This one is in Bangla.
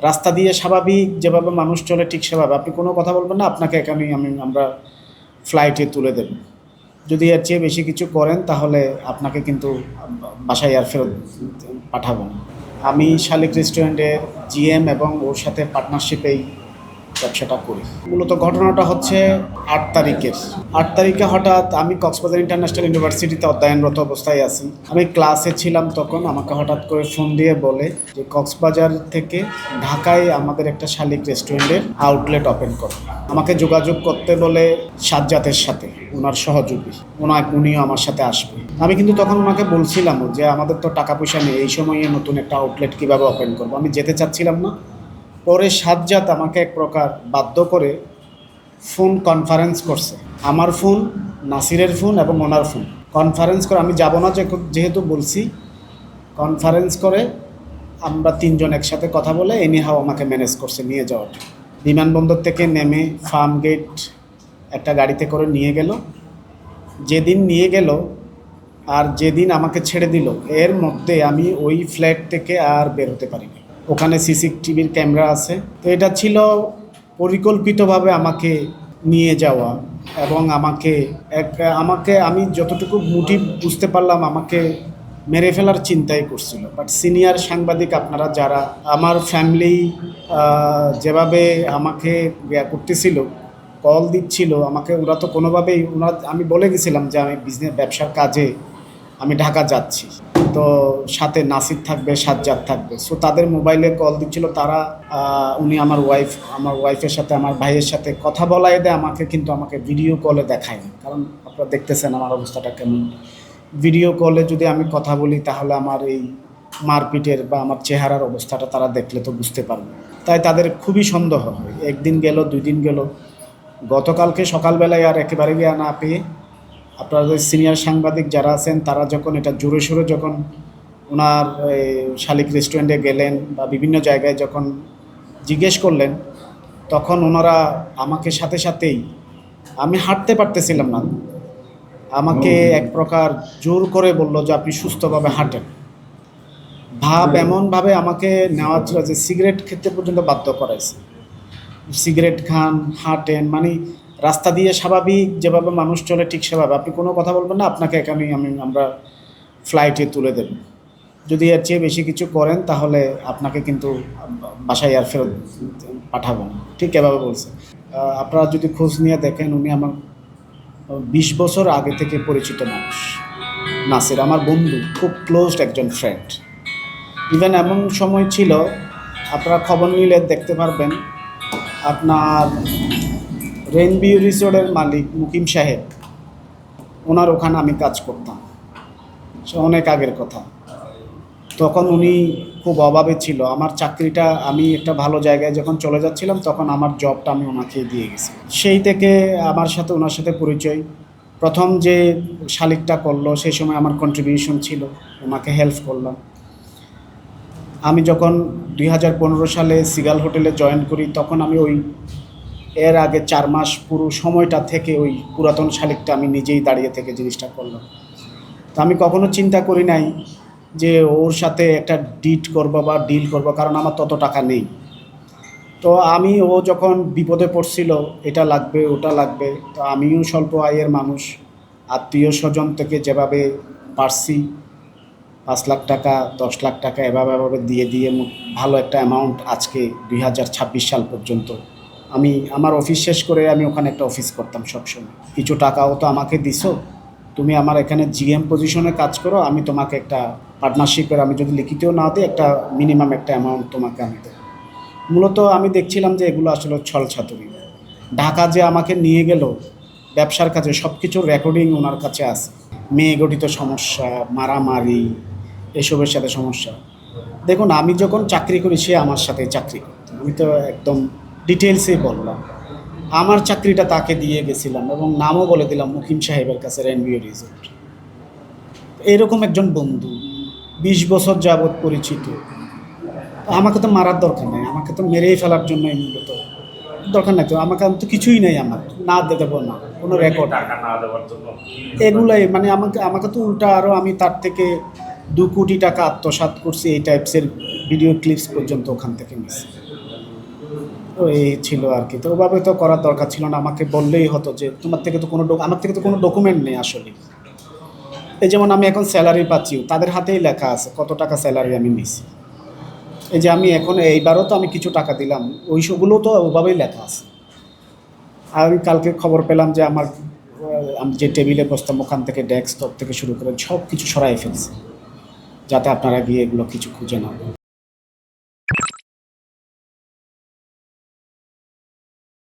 রাস্তা দিয়ে স্বাভাবিক যেভাবে মানুষ চলে ঠিক সেভাবে আপনি কোনো কথা বলবেন না, আপনাকে এখানেই আমরা ফ্লাইটে তুলে দেব। যদি এর চেয়ে বেশি কিছু করেন তাহলে আপনাকে কিন্তু বাসায় আর ফেরত পাঠাবো না। আমি শালিক রেস্টুরেন্টের জিএম এবং ওর সাথে পার্টনারশিপেই ব্যবসাটা করি। মূলত ঘটনাটা হচ্ছে 8 তারিখে হঠাৎ আমি কক্সবাজার ইন্টারন্যাশনাল ইউনিভার্সিটিতে অধ্যয়নরত অবস্থায় আছি। আমি ক্লাসে ছিলাম তখন আমাকে হঠাৎ করে ফোন দিয়ে বলে যে কক্সবাজার থেকে ঢাকায় আমাদের একটা শালিক রেস্টুরেন্টের আউটলেট ওপেন করো। আমাকে যোগাযোগ করতে বলে সাজ্জাতের সাথে, ওনার সহযোগী, উনিও আমার সাথে আসবে। আমি কিন্তু তখন ওনাকে বলছিলাম যে আমাদের তো টাকা পয়সা নেই, এই সময়ে নতুন একটা আউটলেট কীভাবে ওপেন করবো, আমি যেতে চাচ্ছিলাম না। পরে সাজ্জাদ আমাকে এক প্রকার বাধ্য করে ফোন কনফারেন্স করছে, আমার ফোন, নাসিরের ফোন এবং ওনার ফোন কনফারেন্স করে, আমি যাব না যেহেতু বলছি, কনফারেন্স করে আমরা তিনজন একসাথে কথা বলে এনিহাও আমাকে ম্যানেজ করছে নিয়ে যাওয়ার। বিমানবন্দর থেকে নেমে ফার্ম গেট একটা গাড়িতে করে নিয়ে গেল। যেদিন নিয়ে গেল আর যেদিন আমাকে ছেড়ে দিল, এর মধ্যে আমি ওই ফ্ল্যাট থেকে আর বেরোতে পারিনি। ওখানে সিসিটিভির ক্যামেরা আছে। তো এটা ছিল পরিকল্পিতভাবে আমাকে নিয়ে যাওয়া এবং আমাকে আমি যতটুকু মোটিভ বুঝতে পারলাম আমাকে মেরে ফেলার চিন্তাই করছিল। বাট সিনিয়র সাংবাদিক আপনারা যারা, আমার ফ্যামিলি যেভাবে আমাকে করতেছিল, কল দিচ্ছিল আমাকে, ওরা তো কোনোভাবেই আমি বলে গেছিলাম যে আমি ব্যবসার কাজে আমি ঢাকা যাচ্ছি, তো সাথে নাসির থাকবে, সাজ্জাদ থাকবে। সো তাদের মোবাইলে কল দিচ্ছিল তারা। উনি আমার ওয়াইফের সাথে, আমার ভাইয়ের সাথে কথা বলাই দেয় আমাকে, কিন্তু আমাকে ভিডিও কলে দেখায়নি। কারণ আপনারা দেখতেছেন আমার অবস্থাটা কেমন। ভিডিও কলে যদি আমি কথা বলি তাহলে আমার এই মারপিটের বা আমার চেহারার অবস্থাটা তারা দেখলে তো বুঝতে পারবে। তাই তাদের খুবই সন্দেহ হয়। একদিন গেল, 2 দিন গেল, গতকালকে সকালবেলায় আর একেবারে গিয়ে না পেয়ে আপনাদের সিনিয়র সাংবাদিক যারা আছেন তারা যখন এটা জোরে সোরে যখন ওনার শালিক রেস্টুরেন্টে গেলেন বা বিভিন্ন জায়গায় যখন জিজ্ঞেস করলেন, তখন ওনারা আমাকে সাথে সাথেই, আমি হাঁটতে পারতেছিলাম না, আমাকে এক প্রকার জোর করে বলল যে আপনি সুস্থভাবে হাঁটেন। এমনভাবে আমাকে নেওয়া ছিল যে সিগারেট খেতে পর্যন্ত বাধ্য করাইছে। সিগারেট খান, হাঁটেন, মানে রাস্তা দিয়ে স্বাভাবিক যেভাবে মানুষ চলে ঠিক সেভাবে আপনি কোনো কথা বলবেন না, আপনাকে এখানেই আমরা ফ্লাইটে তুলে দেব। যদি এর চেয়ে বেশি কিছু করেন তাহলে আপনাকে কিন্তু বাসায় আর ফেরত পাঠাবো না, ঠিক এভাবে বলছে। আপনারা যদি খোঁজ নিয়ে দেখেন, উনি আমার 20 বছর আগে থেকে পরিচিত মানুষ। নাসির আমার বন্ধু, খুব ক্লোজড একজন ফ্রেন্ড। ইভেন এমন সময় ছিল, আপনারা খবর নিলে দেখতে পারবেন, আপনার রেনভিউ রিসোর্টের মালিক মুকিম সাহেব, ওনার ওখানে আমি কাজ করতাম, সে অনেক আগের কথা। তখন উনি খুব অভাবে ছিল। আমার চাকরিটা, আমি একটা ভালো জায়গায় যখন চলে যাচ্ছিলাম তখন আমার জবটা আমি ওনাকে দিয়ে গেছি। সেই থেকে ওনার সাথে পরিচয়। প্রথম যে শালিকটা করলো সেই সময় আমার কন্ট্রিবিউশন ছিল, ওনাকে হেল্প করলাম। আমি যখন 2015 সালে সিগাল হোটেলে জয়েন করি, তখন আমি এর আগে 4 মাস পুরো সময়টা থেকে ওই পুরাতন শালিকটা আমি নিজেই দাঁড়িয়ে থেকে জিনিসটা করলাম। তো আমি কখনো চিন্তা করি নাই যে ওর সাথে একটা ডিল করব, কারণ আমার তত টাকা নেই। তো ও যখন বিপদে পড়ছিল, এটা লাগবে ওটা লাগবে, তো আমিও স্বল্প আয়ের মানুষ, আত্মীয় স্বজন থেকে যেভাবে পারছি 5 লাখ টাকা, 10 লাখ টাকা এভাবে দিয়ে ভালো একটা অ্যামাউন্ট আজকে 2026 সাল পর্যন্ত আমি আমার অফিস শেষ করে আমি ওখানে একটা অফিস করতাম সবসময়। কিছু টাকাও তো আমাকে দিছো, তুমি আমার এখানে জিএম পজিশনে কাজ করো, আমি তোমাকে একটা পার্টনারশিপের, আমি যদি লিখিতেও না দিই, একটা মিনিমাম একটা অ্যামাউন্ট তোমাকে আমি দেবো। মূলত আমি দেখছিলাম যে এগুলো আসলে ছলছাতুরি। ঢাকা যে আমাকে নিয়ে গেল ব্যবসার কাজে, সব কিছুর রেকর্ডিং ওনার কাছে আছে। মেয়ে গঠিত সমস্যা, মারামারি, এসবের সাথে সমস্যা। দেখুন, আমি যখন চাকরি করি সে আমার সাথে চাকরি করত, আমি তো একদম ডিটেলসেই বললাম। আমার চাকরিটা তাকে দিয়ে গেছিলাম এবং নামও বলে দিলাম মুকিম সাহেবের কাছে, রেনভিউ রিসোর্ট। এরকম একজন বন্ধু 20 বছর যাবৎ পরিচিত, আমাকে তো মারার দরকার নেই, আমাকে তো মেরেই ফেলার জন্য মূলত দরকার নাই। তো আমাকে, আমি তো কিছুই নেই, আমার না দেবো না কোনো রেকর্ড, এগুলাই মানে আমাকে তো উল্টা আরও আমি তার থেকে 2 কোটি টাকা আত্মসাৎ করছি, এই টাইপসের ভিডিও ক্লিপস পর্যন্ত ওখান থেকে নিছি। তো এই ছিল আর কি। তো ওভাবে তো করার দরকার ছিল না, আমাকে বললেই হতো যে তোমার থেকে তো কোনো আমার থেকে তো কোনো ডকুমেন্ট নেই আসলে। এই যেমন আমি এখন স্যালারি পাচ্ছি, তাদের হাতেই লেখা আছে কত টাকা স্যালারি আমি নিছি। এই যে আমি এখন এইবারও তো আমি কিছু টাকা দিলাম, ওই সবগুলো তো ওভাবেই লেখা আছে। আর আমি কালকে খবর পেলাম যে আমার আমি যে টেবিলে বসতাম ওখান থেকে ডেস্কটপ থেকে শুরু করে সব কিছু সরাই ফেলছে, যাতে আপনারা গিয়ে এগুলো কিছু খুঁজে না পান।